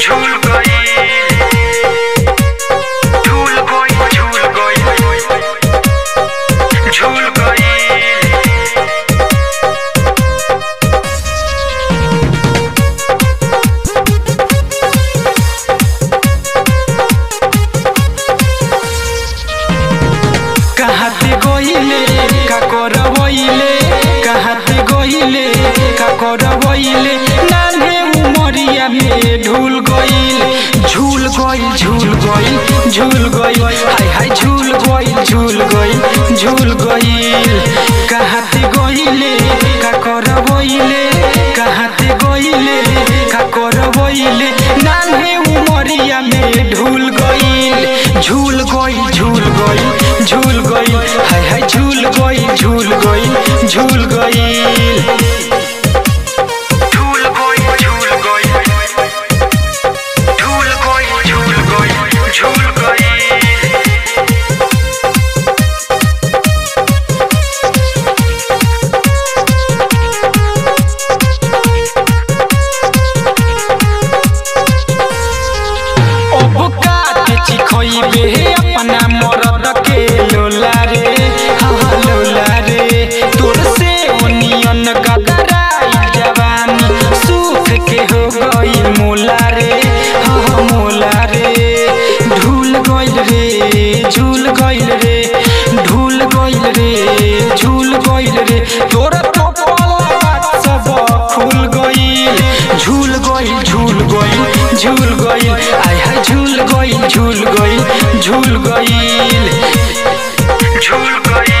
झूल कहते गइले का करवइले कहते गइले का करवइले नान्हे उमरिया में ढूल गइल झूल गइल झूल गइल झूल गइल हाय हाय झूल गइल झूल गइल झूल गइल कहते गइले का करवइले कहते गइले का करवइले नान्हे उमरिया में ढूल गइल झूल गइल झूल गइल झूल गइल हाय हाय झूल गइल झूल गइल झूल गइल झूल गइल झूल गइल झूल गइल झूल गइल झूल गइल अब काटे चिखइबे अपना मरद के लोला रे हाँ लोला रे तोर से ओनियन गदराई जवानी सूख के हो गई मोला रे हाँ मोला रे ढूल गइल रे झूल गइल रे ढूल गइल रे झूल गइल रे तोर तो पल्ला सब खुल गइल झूल गइल झूल गइल झूल गइल आय हाय झूल गइल झूल गइल झूल गइल झूल गइल